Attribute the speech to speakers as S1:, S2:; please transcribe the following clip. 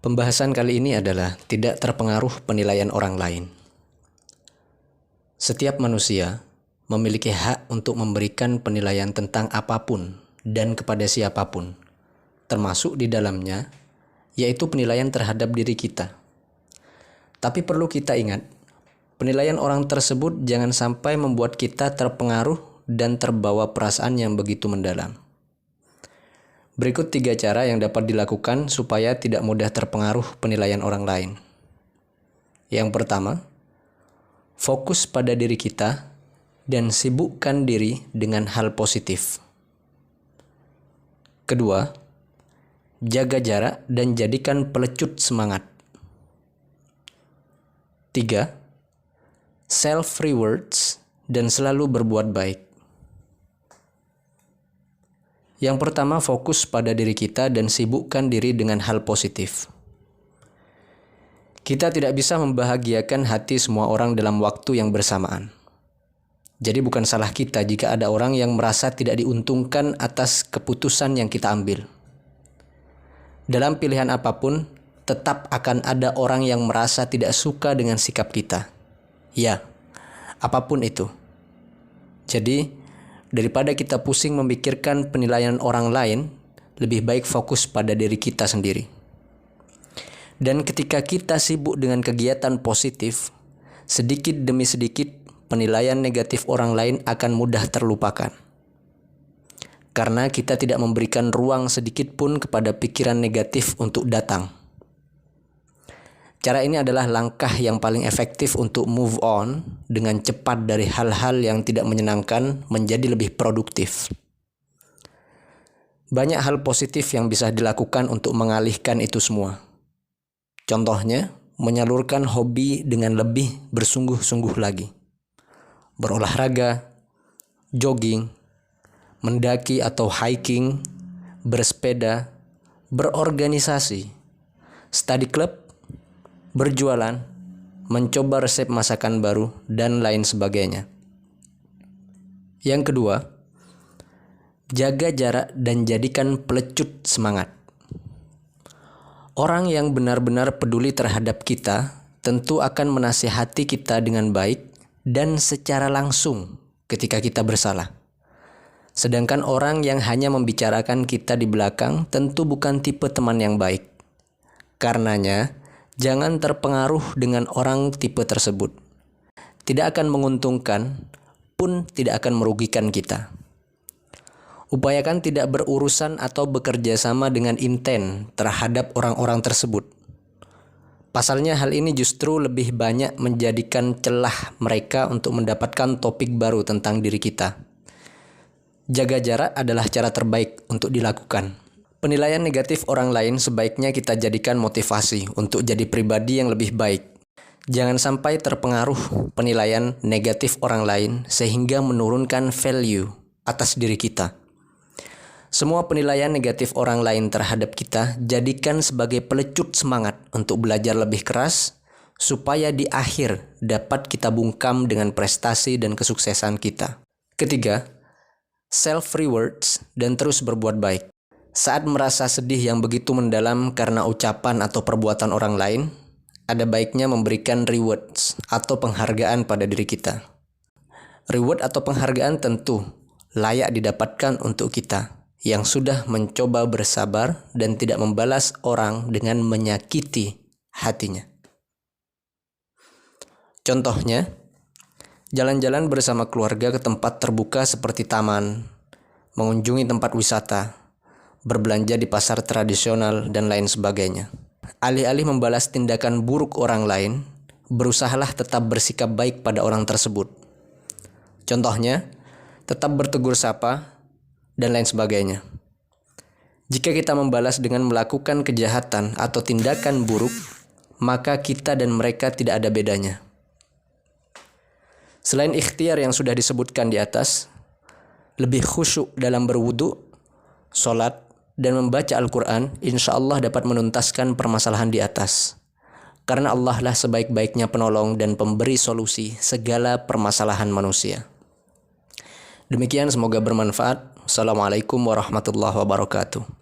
S1: Pembahasan kali ini adalah tidak terpengaruh penilaian orang lain. Setiap manusia memiliki hak untuk memberikan penilaian tentang apapun dan kepada siapapun, termasuk di dalamnya, yaitu penilaian terhadap diri kita. Tapi perlu kita ingat, penilaian orang tersebut jangan sampai membuat kita terpengaruh dan terbawa perasaan yang begitu mendalam. Berikut 3 cara yang dapat dilakukan supaya tidak mudah terpengaruh penilaian orang lain. Yang pertama, fokus pada diri kita dan sibukkan diri dengan hal positif. Kedua, jaga jarak dan jadikan pelecut semangat. 3, self-rewards dan selalu berbuat baik. Yang pertama, fokus pada diri kita dan sibukkan diri dengan hal positif. Kita tidak bisa membahagiakan hati semua orang dalam waktu yang bersamaan. Jadi bukan salah kita jika ada orang yang merasa tidak diuntungkan atas keputusan yang kita ambil. Dalam pilihan apapun, tetap akan ada orang yang merasa tidak suka dengan sikap kita. Ya, apapun itu. Jadi, daripada kita pusing memikirkan penilaian orang lain, lebih baik fokus pada diri kita sendiri. Dan ketika kita sibuk dengan kegiatan positif, sedikit demi sedikit penilaian negatif orang lain akan mudah terlupakan. Karena kita tidak memberikan ruang sedikit pun kepada pikiran negatif untuk datang. Cara ini adalah langkah yang paling efektif untuk move on dengan cepat dari hal-hal yang tidak menyenangkan menjadi lebih produktif. Banyak hal positif yang bisa dilakukan untuk mengalihkan itu semua. Contohnya, menyalurkan hobi dengan lebih bersungguh-sungguh lagi. Berolahraga, jogging, mendaki atau hiking, bersepeda, berorganisasi, study club, berjualan, mencoba resep masakan baru, dan lain sebagainya. Yang kedua, jaga jarak dan jadikan pelecut semangat. Orang yang benar-benar peduli terhadap kita tentu akan menasihati kita dengan baik dan secara langsung ketika kita bersalah. Sedangkan orang yang hanya membicarakan kita di belakang tentu bukan tipe teman yang baik. Karenanya, jangan terpengaruh dengan orang tipe tersebut. Tidak akan menguntungkan, pun tidak akan merugikan kita. Upayakan tidak berurusan atau bekerja sama dengan inten terhadap orang-orang tersebut. Pasalnya hal ini justru lebih banyak menjadikan celah mereka untuk mendapatkan topik baru tentang diri kita. Jaga jarak adalah cara terbaik untuk dilakukan. Penilaian negatif orang lain sebaiknya kita jadikan motivasi untuk jadi pribadi yang lebih baik. Jangan sampai terpengaruh penilaian negatif orang lain sehingga menurunkan value atas diri kita. Semua penilaian negatif orang lain terhadap kita jadikan sebagai pelecut semangat untuk belajar lebih keras supaya di akhir dapat kita bungkam dengan prestasi dan kesuksesan kita. Ketiga, self-rewards dan terus berbuat baik. Saat merasa sedih yang begitu mendalam karena ucapan atau perbuatan orang lain, ada baiknya memberikan rewards atau penghargaan pada diri kita. Reward atau penghargaan tentu layak didapatkan untuk kita yang sudah mencoba bersabar dan tidak membalas orang dengan menyakiti hatinya. Contohnya, jalan-jalan bersama keluarga ke tempat terbuka seperti taman, mengunjungi tempat wisata, berbelanja di pasar tradisional, dan lain sebagainya. Alih-alih membalas tindakan buruk orang lain, berusahalah tetap bersikap baik pada orang tersebut. Contohnya, tetap bertegur sapa, dan lain sebagainya. Jika kita membalas dengan melakukan kejahatan atau tindakan buruk, maka kita dan mereka tidak ada bedanya. Selain ikhtiar yang sudah disebutkan di atas, lebih khusyuk dalam berwudu, sholat, dan membaca Al-Quran, insya Allah dapat menuntaskan permasalahan di atas. Karena Allah lah sebaik-baiknya penolong dan pemberi solusi segala permasalahan manusia. Demikian, semoga bermanfaat. Assalamualaikum warahmatullahi wabarakatuh.